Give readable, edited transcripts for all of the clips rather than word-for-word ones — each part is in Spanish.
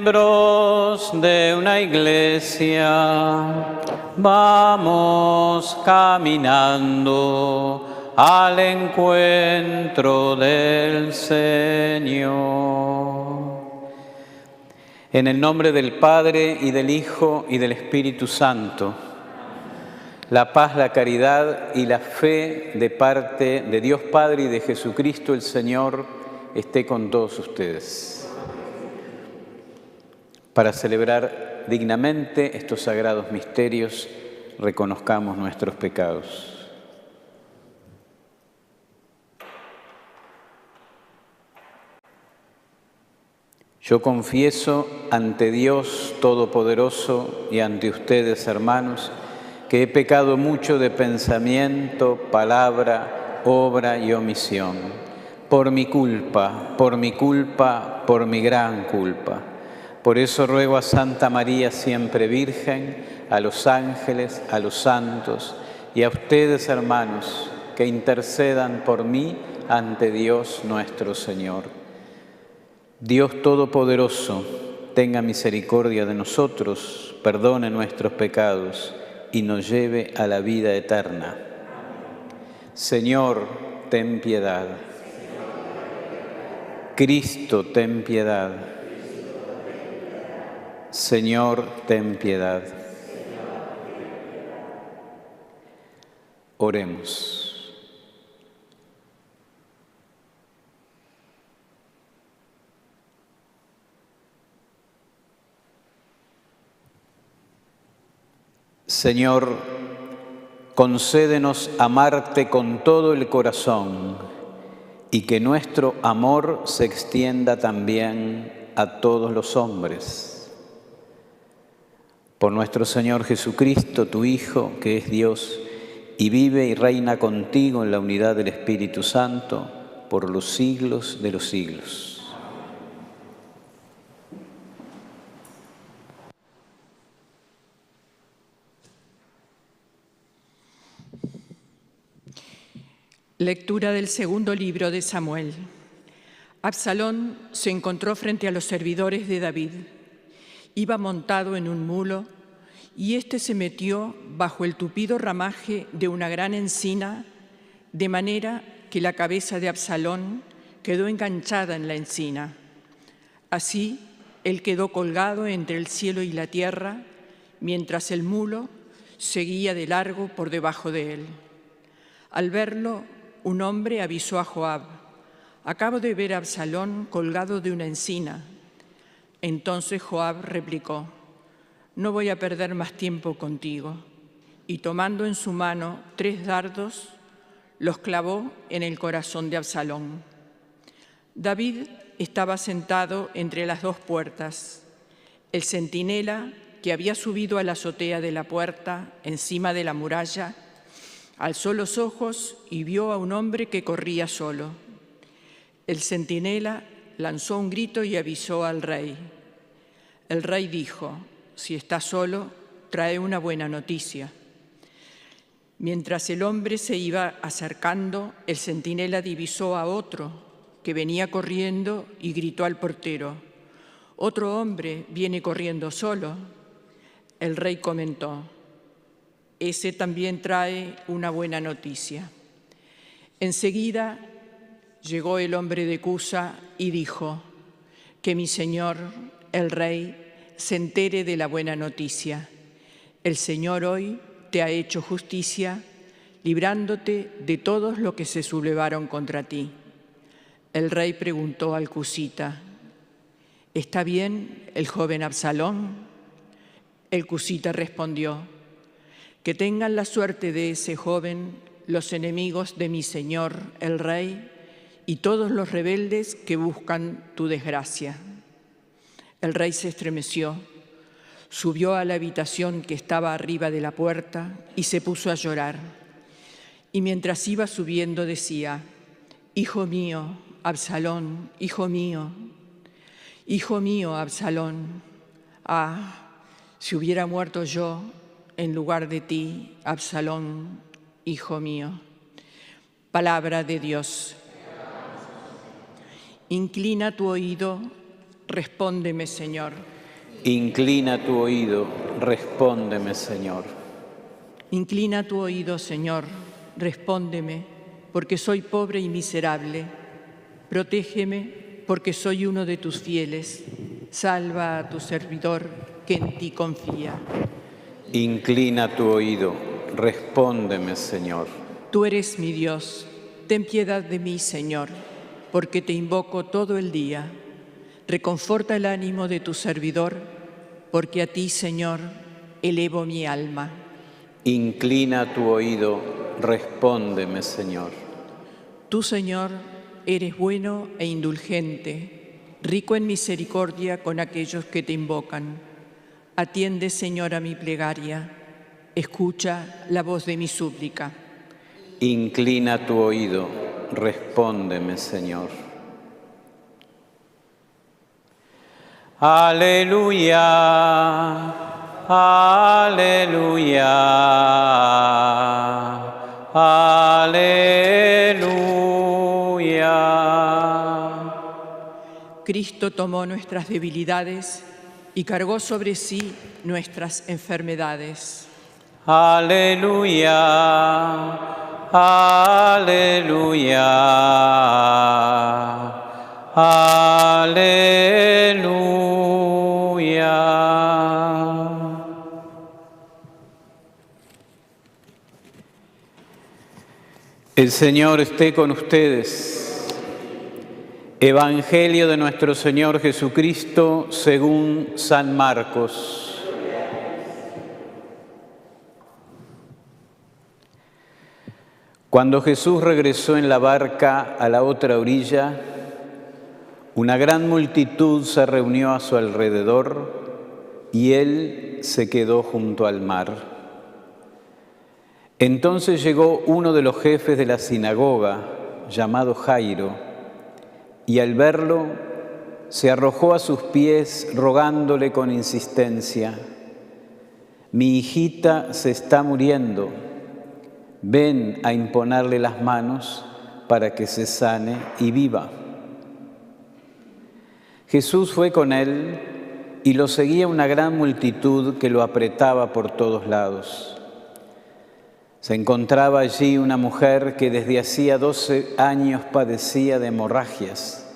miembros de una iglesia, vamos caminando al encuentro del Señor. En el nombre del Padre, y del Hijo, y del Espíritu Santo, la paz, la caridad y la fe de parte de Dios Padre y de Jesucristo el Señor esté con todos ustedes. Para celebrar dignamente estos sagrados misterios, reconozcamos nuestros pecados. Yo confieso ante Dios Todopoderoso y ante ustedes, hermanos, que he pecado mucho de pensamiento, palabra, obra y omisión, por mi culpa, por mi gran culpa. Por eso ruego a Santa María, siempre Virgen, a los ángeles, a los santos y a ustedes, hermanos, que intercedan por mí ante Dios nuestro Señor. Dios Todopoderoso, tenga misericordia de nosotros, perdone nuestros pecados y nos lleve a la vida eterna. Señor, ten piedad. Cristo, ten piedad. Señor, ten piedad. Oremos. Señor, concédenos amarte con todo el corazón y que nuestro amor se extienda también a todos los hombres. Por nuestro Señor Jesucristo, tu Hijo, que es Dios y vive y reina contigo en la unidad del Espíritu Santo, por los siglos de los siglos. Lectura del segundo libro de Samuel. Absalón se encontró frente a los servidores de David. Iba montado en un mulo y éste se metió bajo el tupido ramaje de una gran encina, de manera que la cabeza de Absalón quedó enganchada en la encina. Así, él quedó colgado entre el cielo y la tierra, mientras el mulo seguía de largo por debajo de él. Al verlo, un hombre avisó a Joab: «Acabo de ver a Absalón colgado de una encina». Entonces Joab replicó: «No voy a perder más tiempo contigo». Y tomando en su mano 3 dardos, los clavó en el corazón de Absalón. David estaba sentado entre las 2 puertas. El centinela, que había subido a la azotea de la puerta, encima de la muralla, alzó los ojos y vio a un hombre que corría solo. El centinela lanzó un grito y avisó al rey. El rey dijo: «Si está solo, trae una buena noticia». Mientras el hombre se iba acercando, el centinela divisó a otro que venía corriendo y gritó al portero: «Otro hombre viene corriendo solo». El rey comentó: «Ese también trae una buena noticia». Enseguida llegó el hombre de Cusa y dijo: «Que mi señor, el rey, se entere de la buena noticia. El Señor hoy te ha hecho justicia, librándote de todos los que se sublevaron contra ti». El rey preguntó al cusita: «¿Está bien el joven Absalón?». El cusita respondió: «Que tengan la suerte de ese joven los enemigos de mi señor, el rey, y todos los rebeldes que buscan tu desgracia». El rey se estremeció, subió a la habitación que estaba arriba de la puerta y se puso a llorar. Y mientras iba subiendo decía: «Hijo mío, Absalón, hijo mío, Absalón, ah, si hubiera muerto yo en lugar de ti, Absalón, hijo mío». Palabra de Dios. Inclina tu oído, respóndeme, Señor. Inclina tu oído, respóndeme, Señor. Inclina tu oído, Señor, respóndeme, porque soy pobre y miserable. Protégeme, porque soy uno de tus fieles. Salva a tu servidor, que en ti confía. Inclina tu oído, respóndeme, Señor. Tú eres mi Dios, ten piedad de mí, Señor, porque te invoco todo el día. Reconforta el ánimo de tu servidor, porque a ti, Señor, elevo mi alma. Inclina tu oído, respóndeme, Señor. Tú, Señor, eres bueno e indulgente, rico en misericordia con aquellos que te invocan. Atiende, Señor, a mi plegaria, escucha la voz de mi súplica. Inclina tu oído, respóndeme, Señor. Aleluya. Aleluya, aleluya. Cristo tomó nuestras debilidades y cargó sobre sí nuestras enfermedades. Aleluya, aleluya, aleluya. El Señor esté con ustedes. Evangelio de nuestro Señor Jesucristo según San Marcos. Cuando Jesús regresó en la barca a la otra orilla, una gran multitud se reunió a su alrededor y él se quedó junto al mar. Entonces llegó uno de los jefes de la sinagoga, llamado Jairo, y al verlo se arrojó a sus pies rogándole con insistencia: «Mi hijita se está muriendo, ven a imponerle las manos para que se sane y viva». Jesús fue con él y lo seguía una gran multitud que lo apretaba por todos lados. Se encontraba allí una mujer que desde hacía 12 años padecía de hemorragias.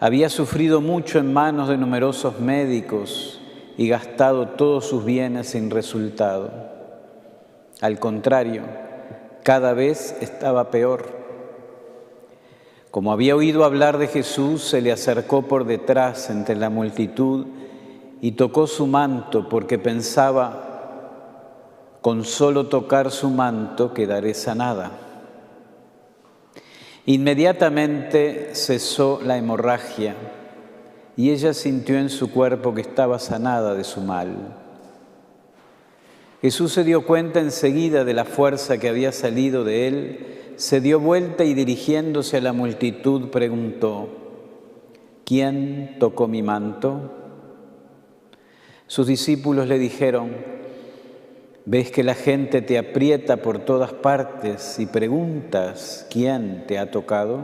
Había sufrido mucho en manos de numerosos médicos y gastado todos sus bienes sin resultado. Al contrario, cada vez estaba peor. Como había oído hablar de Jesús, se le acercó por detrás entre la multitud y tocó su manto porque pensaba: con solo tocar su manto quedaré sanada. Inmediatamente cesó la hemorragia y ella sintió en su cuerpo que estaba sanada de su mal. Jesús se dio cuenta enseguida de la fuerza que había salido de él, se dio vuelta y dirigiéndose a la multitud preguntó: ¿quién tocó mi manto? Sus discípulos le dijeron: ¿ves que la gente te aprieta por todas partes y preguntas quién te ha tocado?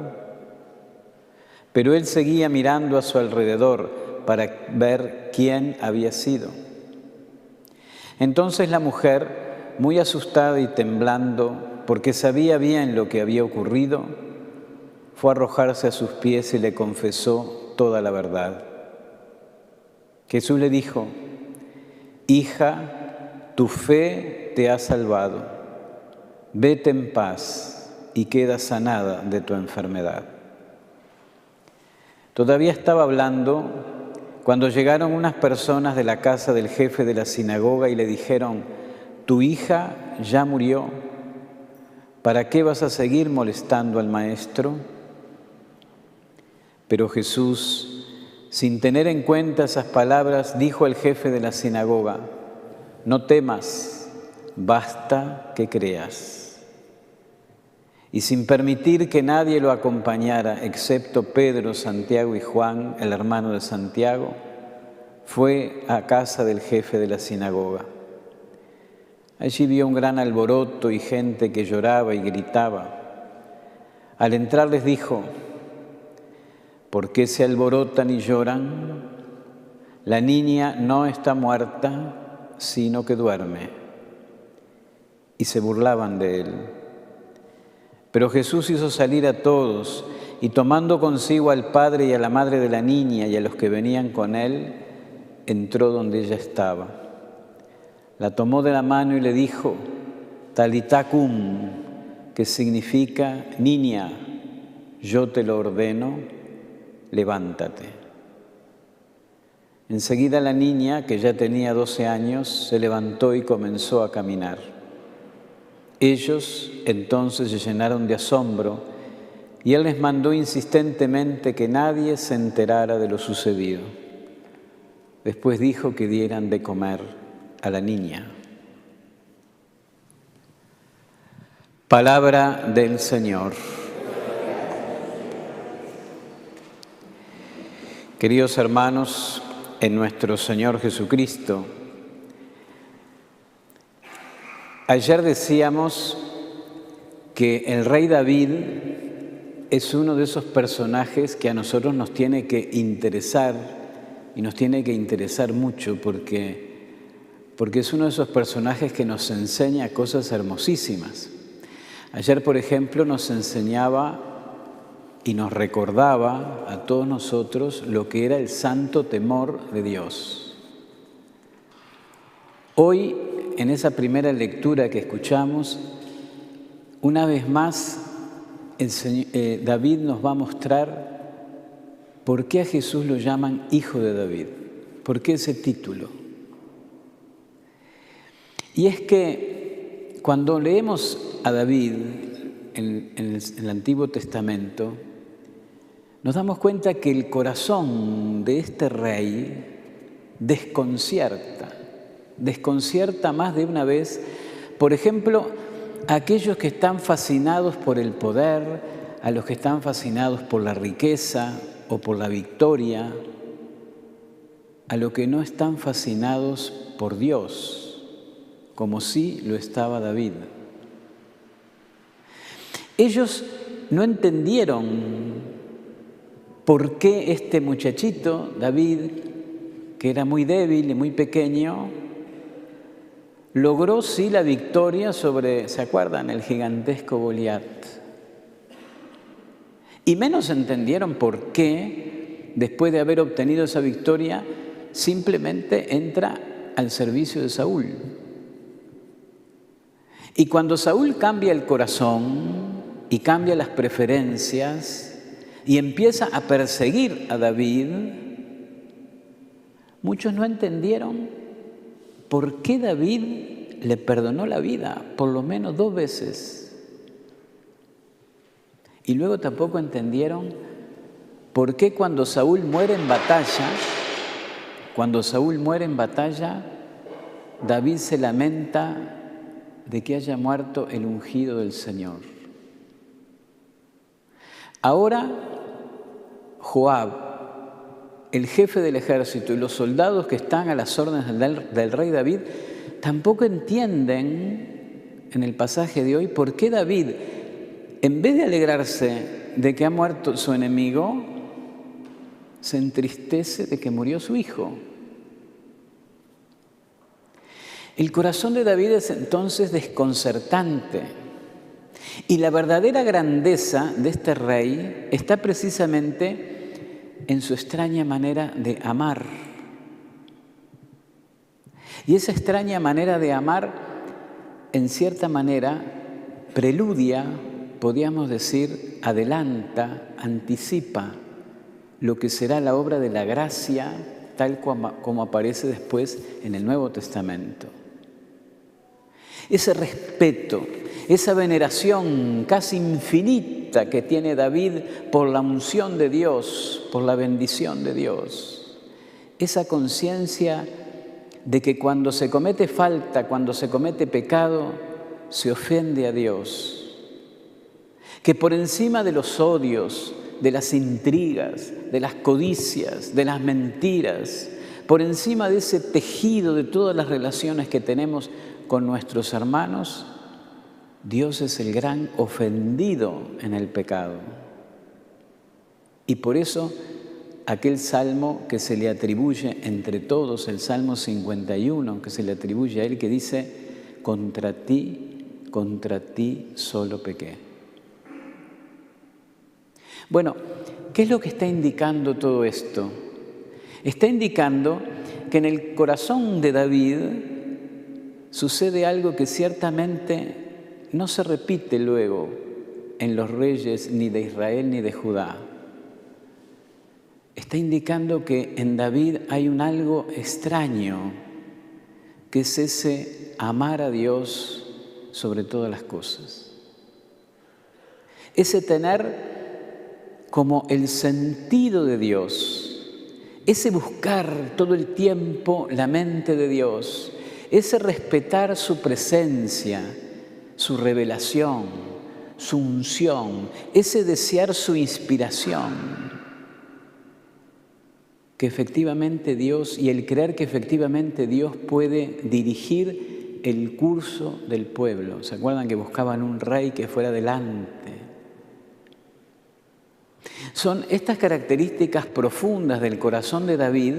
Pero él seguía mirando a su alrededor para ver quién había sido. Entonces la mujer, muy asustada y temblando, porque sabía bien lo que había ocurrido, fue a arrojarse a sus pies y le confesó toda la verdad. Jesús le dijo: «Hija, tu fe te ha salvado. Vete en paz y queda sanada de tu enfermedad». Todavía estaba hablando cuando llegaron unas personas de la casa del jefe de la sinagoga y le dijeron: «Tu hija ya murió. ¿Para qué vas a seguir molestando al maestro?». Pero Jesús, sin tener en cuenta esas palabras, dijo al jefe de la sinagoga: «No temas, basta que creas». Y sin permitir que nadie lo acompañara, excepto Pedro, Santiago y Juan, el hermano de Santiago, fue a casa del jefe de la sinagoga. Allí vio un gran alboroto y gente que lloraba y gritaba. Al entrar les dijo: «¿Por qué se alborotan y lloran? la niña no está muerta, sino que duerme. Y se burlaban de él. Pero Jesús hizo salir a todos, y tomando consigo al padre y a la madre de la niña y a los que venían con él, entró donde ella estaba. La tomó de la mano y le dijo, Talitá cum, que significa, niña, yo te lo ordeno, levántate. Enseguida la niña, que ya tenía 12 años, se levantó y comenzó a caminar. Ellos entonces se llenaron de asombro y él les mandó insistentemente que nadie se enterara de lo sucedido. Después dijo que dieran de comer a la niña. Palabra del Señor. Queridos hermanos, en nuestro Señor Jesucristo, ayer decíamos que el rey David es uno de esos personajes que a nosotros nos tiene que interesar y nos tiene que interesar mucho porque es uno de esos personajes que nos enseña cosas hermosísimas. Ayer, por ejemplo, nos enseñaba y nos recordaba a todos nosotros lo que era el santo temor de Dios. Hoy, en esa primera lectura que escuchamos, una vez más David nos va a mostrar por qué a Jesús lo llaman Hijo de David, por qué ese título. Y es que cuando leemos a David en el Antiguo Testamento, nos damos cuenta que el corazón de este rey desconcierta más de una vez, por ejemplo, a aquellos que están fascinados por el poder, a los que están fascinados por la riqueza o por la victoria, a los que no están fascinados por Dios, como sí lo estaba David. Ellos no entendieron por qué este muchachito, David, que era muy débil y muy pequeño, logró sí la victoria sobre, ¿se acuerdan?, el gigantesco Goliat. Y menos entendieron por qué, después de haber obtenido esa victoria, simplemente entra al servicio de Saúl. Y cuando Saúl cambia el corazón y cambia las preferencias y empieza a perseguir a David, muchos no entendieron por qué David le perdonó la vida por lo menos 2 veces. Y luego tampoco entendieron por qué cuando Saúl muere en batalla, David se lamenta de que haya muerto el ungido del Señor. Ahora, Joab, el jefe del ejército, y los soldados que están a las órdenes del rey David, tampoco entienden en el pasaje de hoy por qué David, en vez de alegrarse de que ha muerto su enemigo, se entristece de que murió su hijo. El corazón de David es entonces desconcertante. Y la verdadera grandeza de este rey está precisamente en su extraña manera de amar. Y esa extraña manera de amar, en cierta manera, preludia, podríamos decir, adelanta, anticipa lo que será la obra de la gracia, tal como aparece después en el Nuevo Testamento. Ese respeto, esa veneración casi infinita que tiene David por la unción de Dios, por la bendición de Dios, esa conciencia de que cuando se comete falta, cuando se comete pecado, se ofende a Dios, que por encima de los odios, de las intrigas, de las codicias, de las mentiras, por encima de ese tejido de todas las relaciones que tenemos con nuestros hermanos, Dios es el gran ofendido en el pecado. Y por eso aquel salmo que se le atribuye entre todos, el Salmo 51, que se le atribuye a él, que dice: contra ti solo pequé. Bueno, ¿qué es lo que está indicando todo esto? Está indicando que en el corazón de David sucede algo que ciertamente no se repite luego en los reyes ni de Israel ni de Judá. Está indicando que en David hay un algo extraño, que es ese amar a Dios sobre todas las cosas. Ese tener como el sentido de Dios, ese buscar todo el tiempo la mente de Dios, ese respetar su presencia, su revelación, su unción, ese desear su inspiración. Que efectivamente Dios, y el creer que efectivamente Dios puede dirigir el curso del pueblo. ¿Se acuerdan que buscaban un rey que fuera delante? Son estas características profundas del corazón de David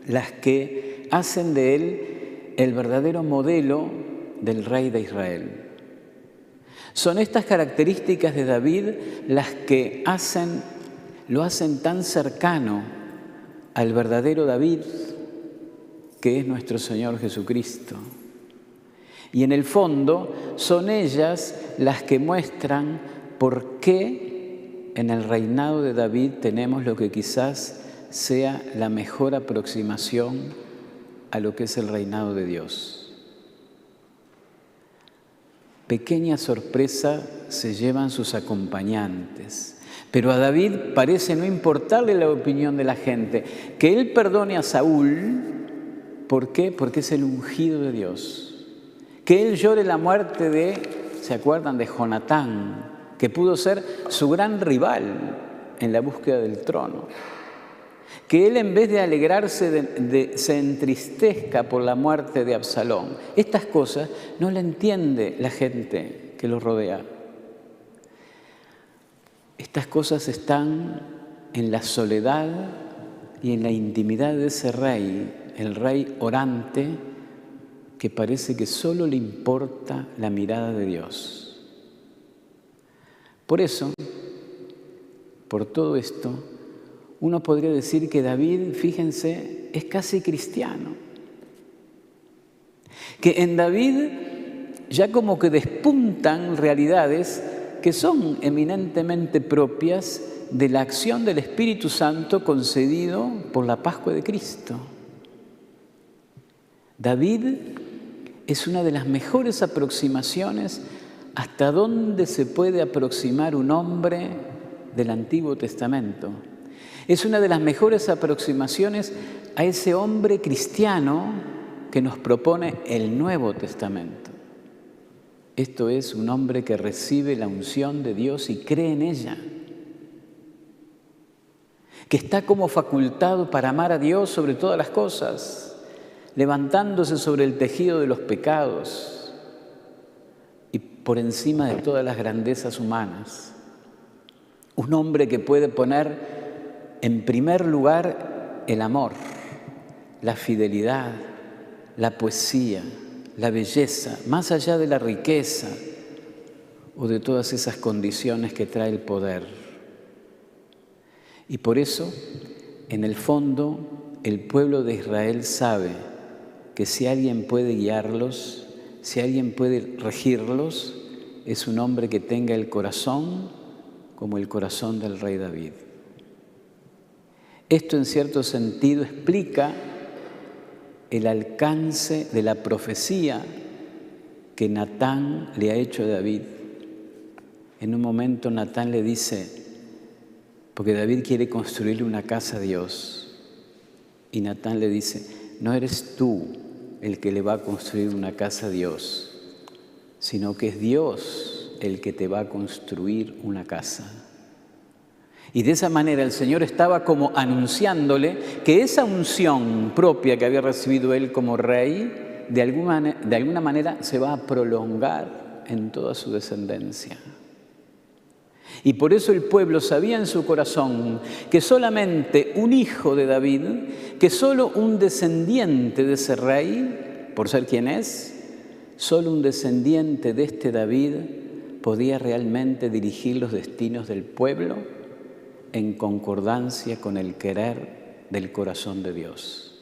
las que hacen de él el verdadero modelo del rey de Israel. Son estas características de David las que lo hacen tan cercano al verdadero David, que es nuestro Señor Jesucristo. Y en el fondo son ellas las que muestran por qué en el reinado de David tenemos lo que quizás sea la mejor aproximación a lo que es el reinado de Dios. Pequeña sorpresa se llevan sus acompañantes. Pero a David parece no importarle la opinión de la gente. Que él perdone a Saúl, ¿por qué? Porque es el ungido de Dios. Que él llore la muerte ¿se acuerdan? De Jonatán, que pudo ser su gran rival en la búsqueda del trono. Que él, en vez de alegrarse, se entristezca por la muerte de Absalón. Estas cosas no le entiende la gente que lo rodea. Estas cosas están en la soledad y en la intimidad de ese rey, el rey orante, que parece que solo le importa la mirada de Dios. Por eso, por todo esto, uno podría decir que David, fíjense, es casi cristiano. Que en David ya como que despuntan realidades que son eminentemente propias de la acción del Espíritu Santo concedido por la Pascua de Cristo. David es una de las mejores aproximaciones hasta dónde se puede aproximar un hombre del Antiguo Testamento. Es una de las mejores aproximaciones a ese hombre cristiano que nos propone el Nuevo Testamento. Esto es un hombre que recibe la unción de Dios y cree en ella, que está como facultado para amar a Dios sobre todas las cosas, levantándose sobre el tejido de los pecados y por encima de todas las grandezas humanas. Un hombre que puede poner en primer lugar el amor, la fidelidad, la poesía, la belleza, más allá de la riqueza o de todas esas condiciones que trae el poder. Y por eso, en el fondo, el pueblo de Israel sabe que si alguien puede guiarlos, si alguien puede regirlos, es un hombre que tenga el corazón como el corazón del rey David. Esto, en cierto sentido, explica el alcance de la profecía que Natán le ha hecho a David. En un momento Natán le dice, porque David quiere construirle una casa a Dios, y Natán le dice, no eres tú el que le va a construir una casa a Dios, sino que es Dios el que te va a construir una casa. Y de esa manera el Señor estaba como anunciándole que esa unción propia que había recibido él como rey, de alguna manera se va a prolongar en toda su descendencia. Y por eso el pueblo sabía en su corazón que solamente un hijo de David, que solo un descendiente de ese rey, por ser quien es, solo un descendiente de este David podía realmente dirigir los destinos del pueblo en concordancia con el querer del corazón de Dios.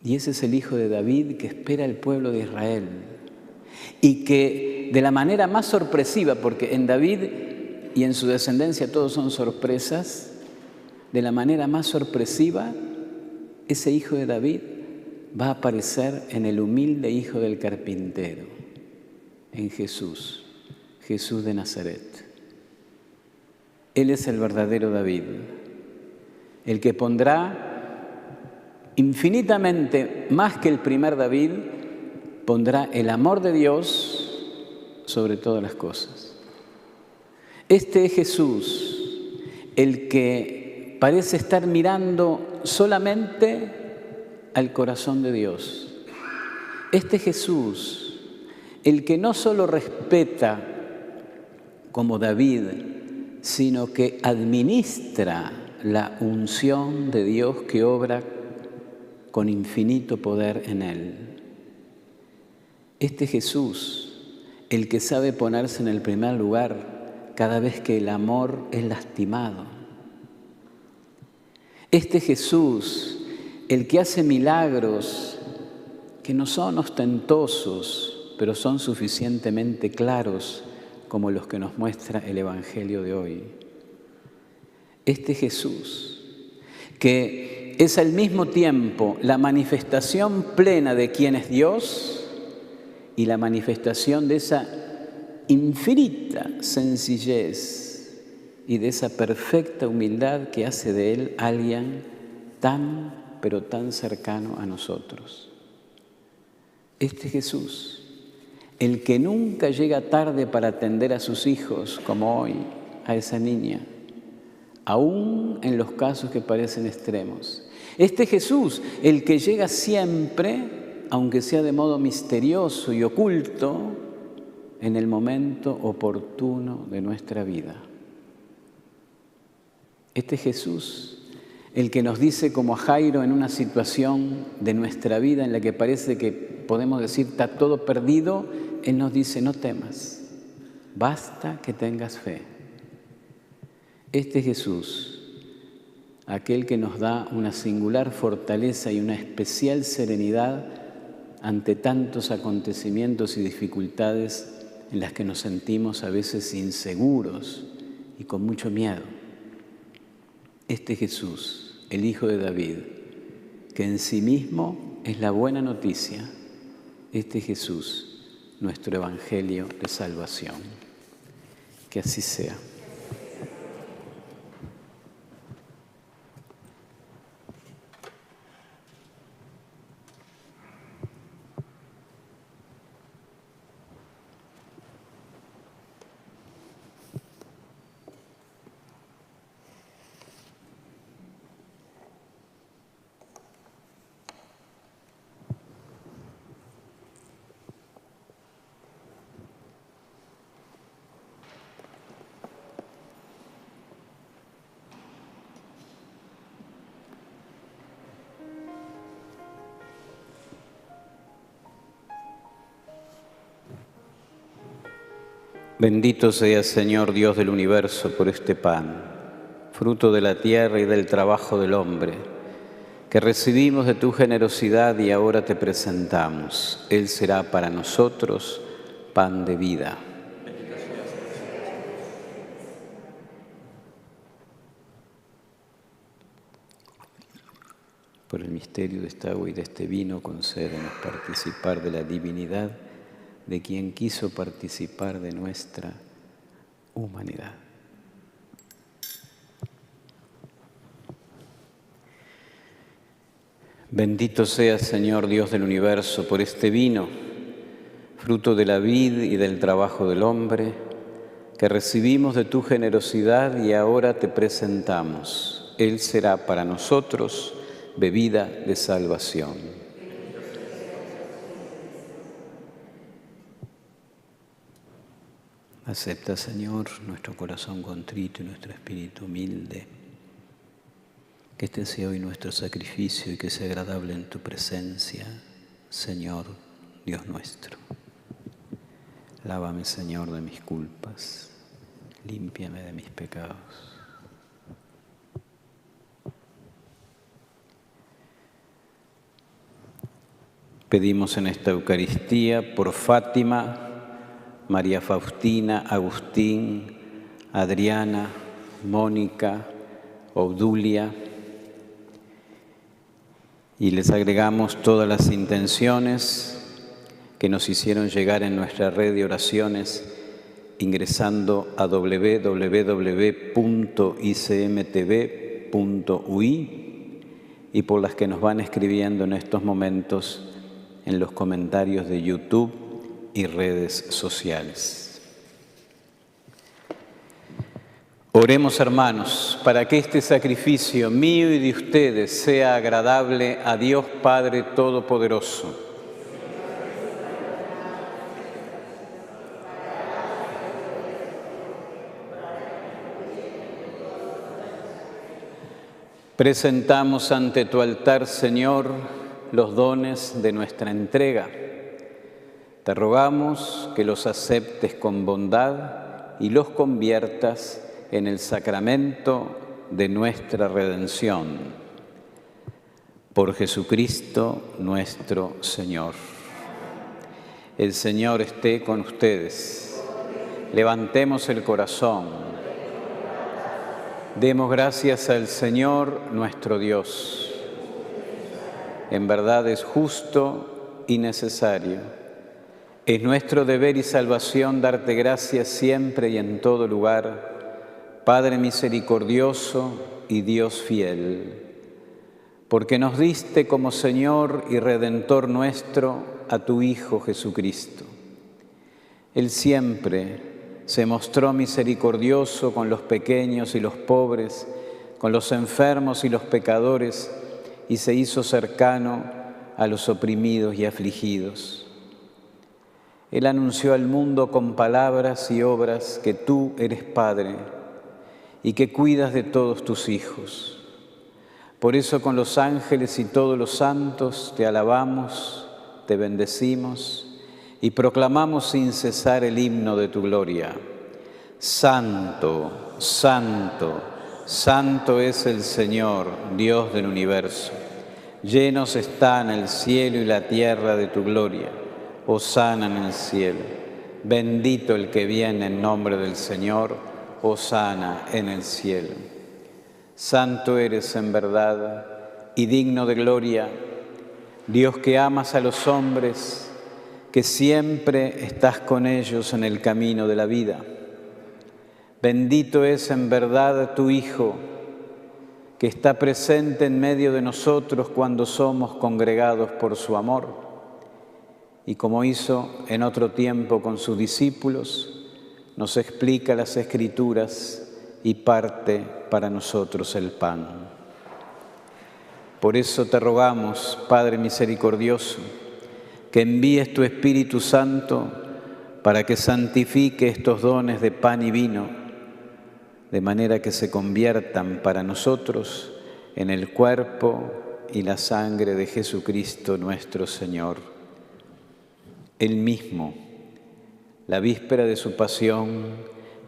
Y ese es el hijo de David que espera el pueblo de Israel y que de la manera más sorpresiva, porque en David y en su descendencia todos son sorpresas, de la manera más sorpresiva, ese hijo de David va a aparecer en el humilde hijo del carpintero, en Jesús, Jesús de Nazaret. Él es el verdadero David, el que pondrá infinitamente más que el primer David, pondrá el amor de Dios sobre todas las cosas. Este es Jesús, el que parece estar mirando solamente al corazón de Dios. Este es Jesús, el que no solo respeta como David, sino que administra la unción de Dios que obra con infinito poder en él. Este Jesús, el que sabe ponerse en el primer lugar cada vez que el amor es lastimado. Este Jesús, el que hace milagros que no son ostentosos, pero son suficientemente claros como los que nos muestra el Evangelio de hoy. Este Jesús, que es al mismo tiempo la manifestación plena de quién es Dios y la manifestación de esa infinita sencillez y de esa perfecta humildad que hace de Él alguien tan, pero tan cercano a nosotros. Este Jesús, el que nunca llega tarde para atender a sus hijos, como hoy a esa niña, aún en los casos que parecen extremos. Este Jesús, el que llega siempre, aunque sea de modo misterioso y oculto, en el momento oportuno de nuestra vida. Este Jesús, el que nos dice como a Jairo en una situación de nuestra vida en la que parece que podemos decir está todo perdido, Él nos dice no temas, basta que tengas fe. Este Jesús, aquel que nos da una singular fortaleza y una especial serenidad ante tantos acontecimientos y dificultades en las que nos sentimos a veces inseguros y con mucho miedo. Este Jesús, el Hijo de David, que en sí mismo es la buena noticia, este Jesús, nuestro Evangelio de salvación. Que así sea. Bendito seas, Señor Dios del universo, por este pan, fruto de la tierra y del trabajo del hombre, que recibimos de tu generosidad y ahora te presentamos. Él será para nosotros pan de vida. Por el misterio de esta agua y de este vino, concédenos participar de la divinidad de quien quiso participar de nuestra humanidad. Bendito seas, Señor Dios del universo, por este vino, fruto de la vid y del trabajo del hombre, que recibimos de tu generosidad y ahora te presentamos. Él será para nosotros bebida de salvación. Acepta, Señor, nuestro corazón contrito y nuestro espíritu humilde. Que este sea hoy nuestro sacrificio y que sea agradable en tu presencia, Señor, Dios nuestro. Lávame, Señor, de mis culpas, límpiame de mis pecados. Pedimos en esta Eucaristía por Fátima, María Faustina, Agustín, Adriana, Mónica, Obdulia, y les agregamos todas las intenciones que nos hicieron llegar en nuestra red de oraciones ingresando a www.icmtv.ui y por las que nos van escribiendo en estos momentos en los comentarios de YouTube y redes sociales. Oremos, hermanos, para que este sacrificio mío y de ustedes sea agradable a Dios Padre Todopoderoso. Presentamos ante tu altar, Señor, los dones de nuestra entrega. Te rogamos que los aceptes con bondad y los conviertas en el sacramento de nuestra redención. Por Jesucristo nuestro Señor. El Señor esté con ustedes. Levantemos el corazón. Demos gracias al Señor nuestro Dios. En verdad es justo y necesario. Es nuestro deber y salvación darte gracias siempre y en todo lugar, Padre misericordioso y Dios fiel, porque nos diste como Señor y Redentor nuestro a tu Hijo Jesucristo. Él siempre se mostró misericordioso con los pequeños y los pobres, con los enfermos y los pecadores, y se hizo cercano a los oprimidos y afligidos. Él anunció al mundo con palabras y obras que tú eres Padre y que cuidas de todos tus hijos. Por eso con los ángeles y todos los santos te alabamos, te bendecimos y proclamamos sin cesar el himno de tu gloria. Santo, santo, santo es el Señor, Dios del universo. Llenos están el cielo y la tierra de tu gloria. Hosana en el cielo. Bendito el que viene en nombre del Señor. Hosana en el cielo. Santo eres en verdad y digno de gloria, Dios que amas a los hombres, que siempre estás con ellos en el camino de la vida. Bendito es en verdad tu Hijo, que está presente en medio de nosotros cuando somos congregados por su amor. Y como hizo en otro tiempo con sus discípulos, nos explica las Escrituras y parte para nosotros el pan. Por eso te rogamos, Padre misericordioso, que envíes tu Espíritu Santo para que santifique estos dones de pan y vino, de manera que se conviertan para nosotros en el cuerpo y la sangre de Jesucristo nuestro Señor. Él mismo, la víspera de su pasión,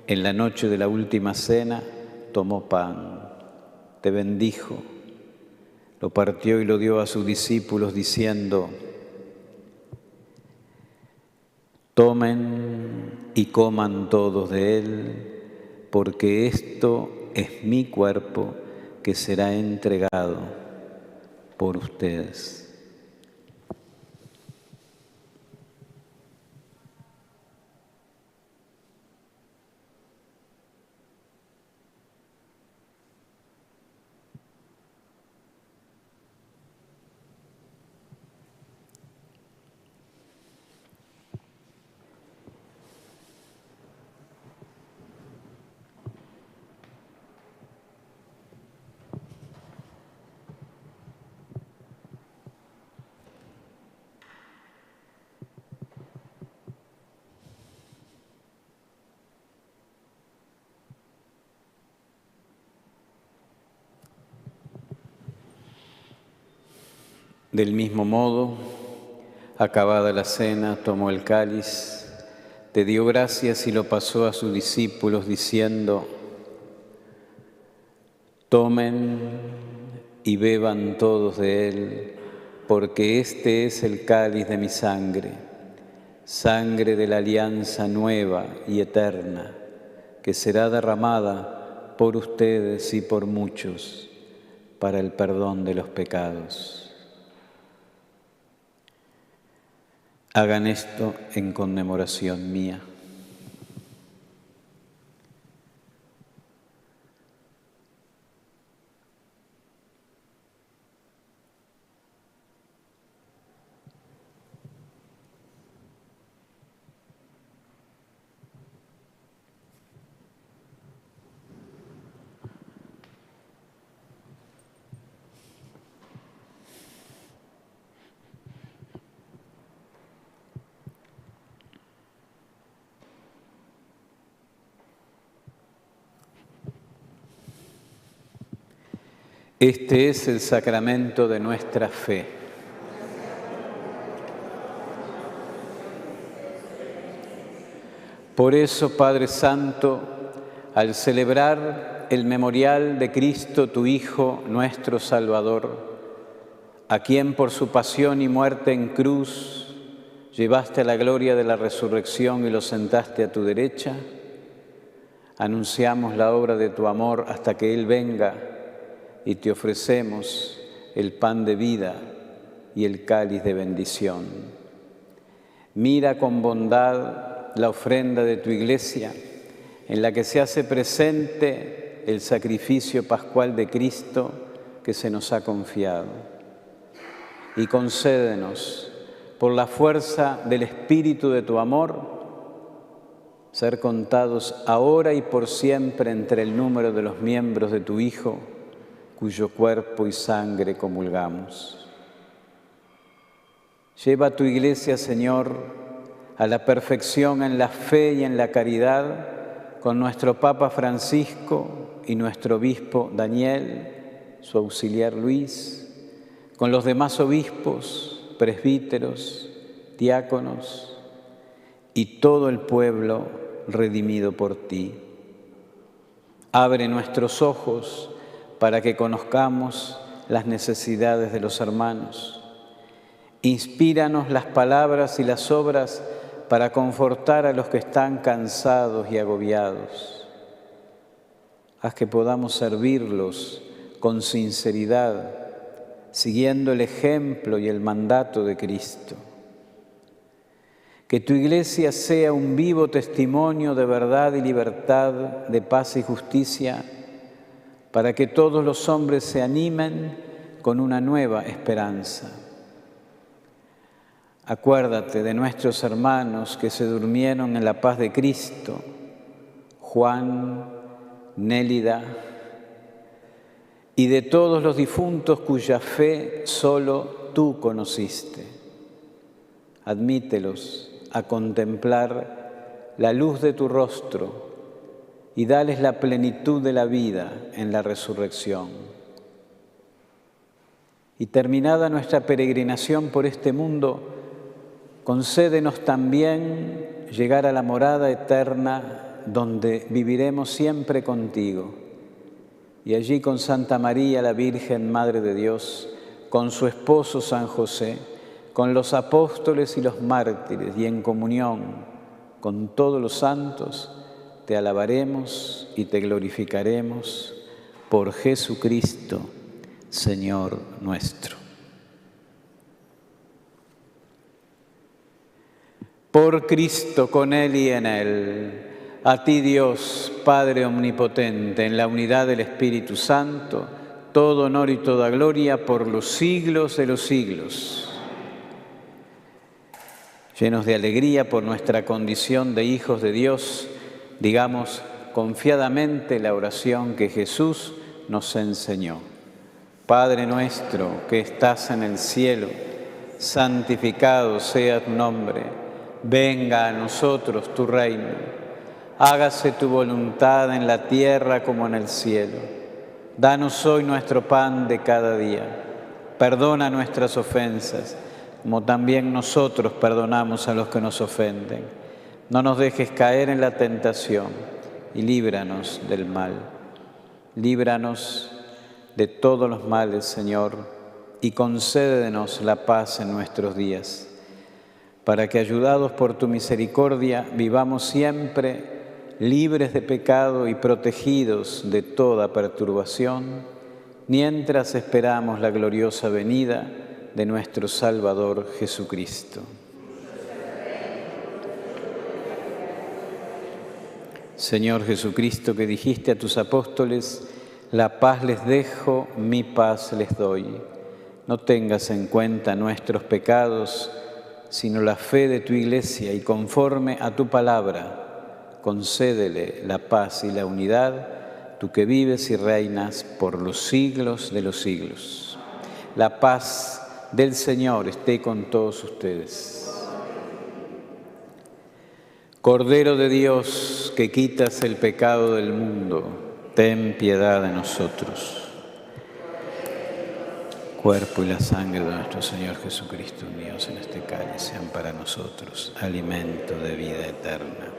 en la noche de la última cena, tomó pan, te bendijo, lo partió y lo dio a sus discípulos diciendo: tomen y coman todos de él, porque esto es mi cuerpo que será entregado por ustedes. Del mismo modo, acabada la cena, tomó el cáliz, te dio gracias y lo pasó a sus discípulos diciendo: tomen y beban todos de él, porque este es el cáliz de mi sangre, sangre de la alianza nueva y eterna, que será derramada por ustedes y por muchos para el perdón de los pecados. Hagan esto en conmemoración mía. Este es el sacramento de nuestra fe. Por eso, Padre Santo, al celebrar el memorial de Cristo, tu Hijo, nuestro Salvador, a quien por su pasión y muerte en cruz llevaste a la gloria de la resurrección y lo sentaste a tu derecha, anunciamos la obra de tu amor hasta que Él venga, y te ofrecemos el pan de vida y el cáliz de bendición. Mira con bondad la ofrenda de tu Iglesia, en la que se hace presente el sacrificio pascual de Cristo que se nos ha confiado. Y concédenos, por la fuerza del Espíritu de tu amor, ser contados ahora y por siempre entre el número de los miembros de tu Hijo, cuyo cuerpo y sangre comulgamos. Lleva a tu Iglesia, Señor, a la perfección en la fe y en la caridad, con nuestro Papa Francisco y nuestro obispo Daniel, su auxiliar Luis, con los demás obispos, presbíteros, diáconos y todo el pueblo redimido por ti. Abre nuestros ojos para que conozcamos las necesidades de los hermanos. Inspíranos las palabras y las obras para confortar a los que están cansados y agobiados. Haz que podamos servirlos con sinceridad, siguiendo el ejemplo y el mandato de Cristo. Que tu Iglesia sea un vivo testimonio de verdad y libertad, de paz y justicia, para que todos los hombres se animen con una nueva esperanza. Acuérdate de nuestros hermanos que se durmieron en la paz de Cristo, Juan, Nélida, y de todos los difuntos cuya fe solo tú conociste. Admítelos a contemplar la luz de tu rostro y dales la plenitud de la vida en la resurrección. Y terminada nuestra peregrinación por este mundo, concédenos también llegar a la morada eterna donde viviremos siempre contigo. Y allí con Santa María, la Virgen Madre de Dios, con su esposo San José, con los apóstoles y los mártires y en comunión con todos los santos, te alabaremos y te glorificaremos por Jesucristo, Señor nuestro. Por Cristo, con Él y en Él, a ti Dios, Padre omnipotente, en la unidad del Espíritu Santo, todo honor y toda gloria por los siglos de los siglos. Llenos de alegría por nuestra condición de hijos de Dios, digamos confiadamente la oración que Jesús nos enseñó. Padre nuestro que estás en el cielo, santificado sea tu nombre. Venga a nosotros tu reino. Hágase tu voluntad en la tierra como en el cielo. Danos hoy nuestro pan de cada día. Perdona nuestras ofensas, como también nosotros perdonamos a los que nos ofenden. No nos dejes caer en la tentación y líbranos del mal. Líbranos de todos los males, Señor, y concédenos la paz en nuestros días, para que, ayudados por tu misericordia, vivamos siempre libres de pecado y protegidos de toda perturbación, mientras esperamos la gloriosa venida de nuestro Salvador Jesucristo. Señor Jesucristo, que dijiste a tus apóstoles: la paz les dejo, mi paz les doy. No tengas en cuenta nuestros pecados, sino la fe de tu Iglesia, y conforme a tu palabra, concédele la paz y la unidad, tú que vives y reinas por los siglos de los siglos. La paz del Señor esté con todos ustedes. Cordero de Dios, que quitas el pecado del mundo, ten piedad de nosotros. Cuerpo y la sangre de nuestro Señor Jesucristo, unidos en este cáliz, sean para nosotros alimento de vida eterna.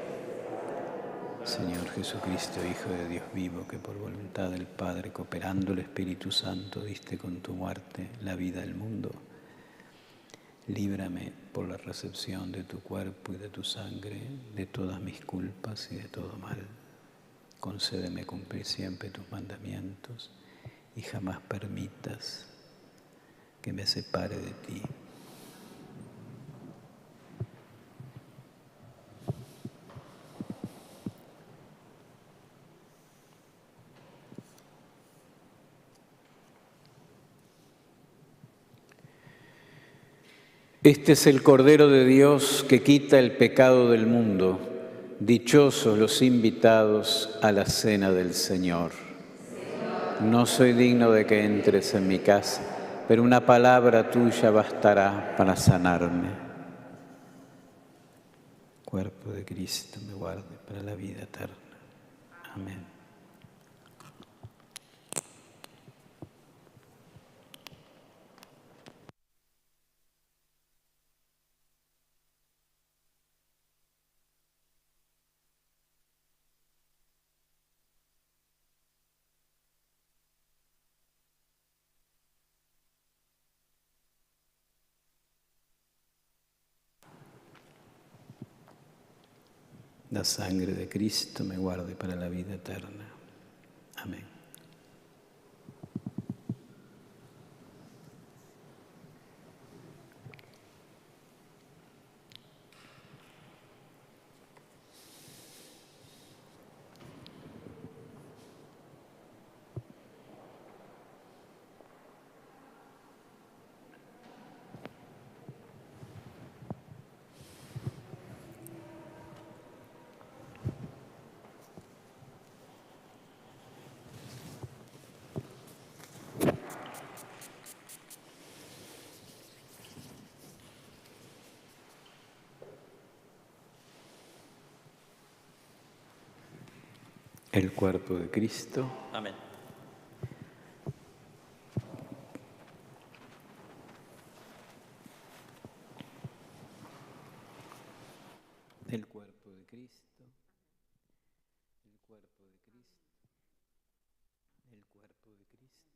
Señor Jesucristo, Hijo de Dios vivo, que por voluntad del Padre, cooperando el Espíritu Santo, diste con tu muerte la vida al mundo, líbrame por la recepción de tu cuerpo y de tu sangre de todas mis culpas y de todo mal. Concédeme cumplir siempre tus mandamientos y jamás permitas que me separe de ti. Este es el Cordero de Dios que quita el pecado del mundo. Dichosos los invitados a la cena del Señor. No soy digno de que entres en mi casa, pero una palabra tuya bastará para sanarme. Cuerpo de Cristo, me guarde para la vida eterna. Amén. La sangre de Cristo me guarde para la vida eterna. Amén. El cuerpo de Cristo. Amén. El cuerpo de Cristo. El cuerpo de Cristo. El cuerpo de Cristo.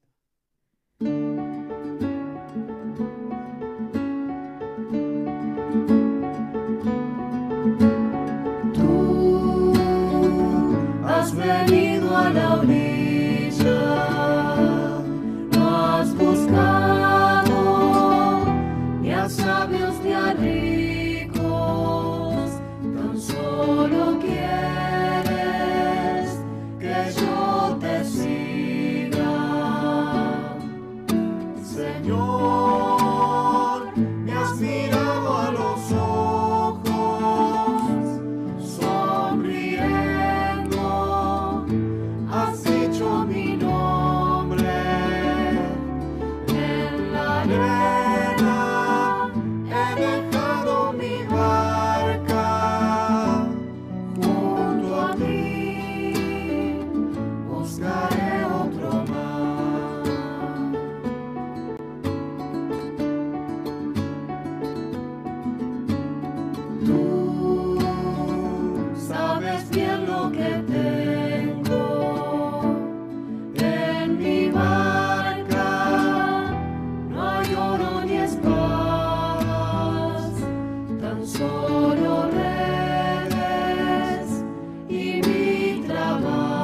Has venido a la orilla, no has buscado ni a sabios ni a ricos, tan solo quieres que yo te siga. Señor, me has mirado a los ojos, sonriendo, has dicho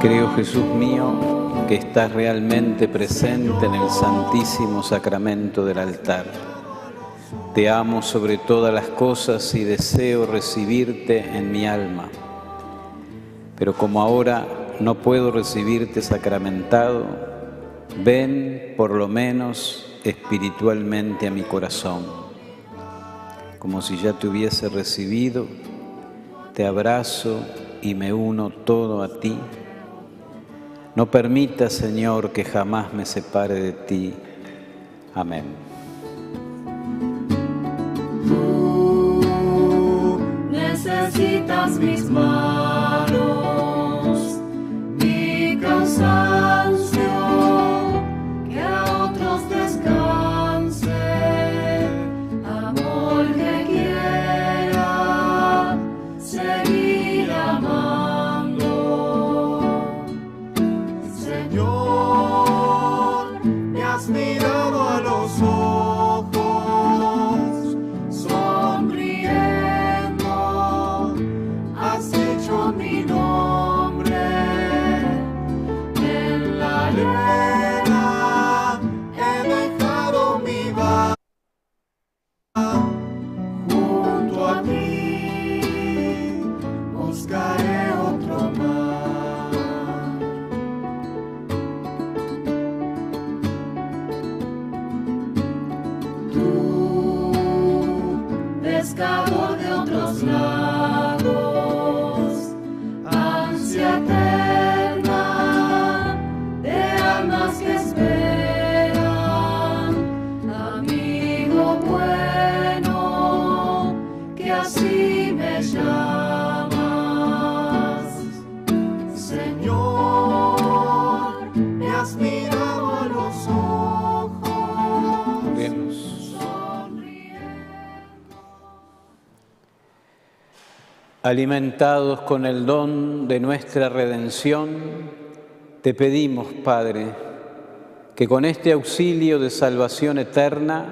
Creo, Jesús mío, que estás realmente presente en el Santísimo Sacramento del altar. Te amo sobre todas las cosas y deseo recibirte en mi alma. Pero como ahora no puedo recibirte sacramentado, ven por lo menos espiritualmente a mi corazón. Como si ya te hubiese recibido, te abrazo y me uno todo a ti. No permitas, Señor, que jamás me separe de ti. Amén. Tú necesitas mis manos, mi cansancio, que a otros descanse, amor que quiera seguir amando. Señor, me has mirado a los ojos, sonriendo, has hecho mi nombre en la arena, he dejado mi barca junto a ti, buscaré otro mar. Tú, pescador de otros lagos, ansia eterna de almas que esperan, amigo bueno, que así me llamas. Señor, me has mirado a los ojos, Oremos. Alimentados con el don de nuestra redención, te pedimos, Padre, que con este auxilio de salvación eterna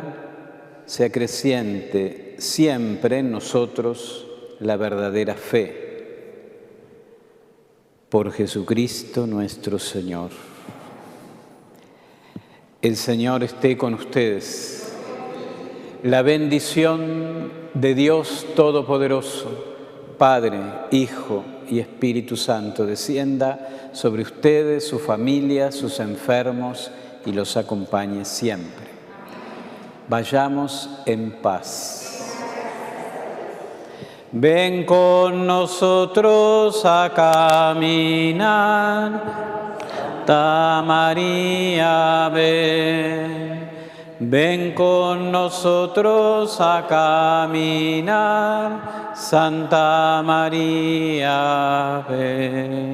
se acreciente siempre en nosotros la verdadera fe. Por Jesucristo nuestro Señor. El Señor esté con ustedes. La bendición de Dios Todopoderoso, Padre, Hijo y Espíritu Santo, descienda sobre ustedes, su familia, sus enfermos y los acompañe siempre. Vayamos en paz. Ven con nosotros a caminar, Santa María, ven. Ven con nosotros a caminar, Santa María, ven.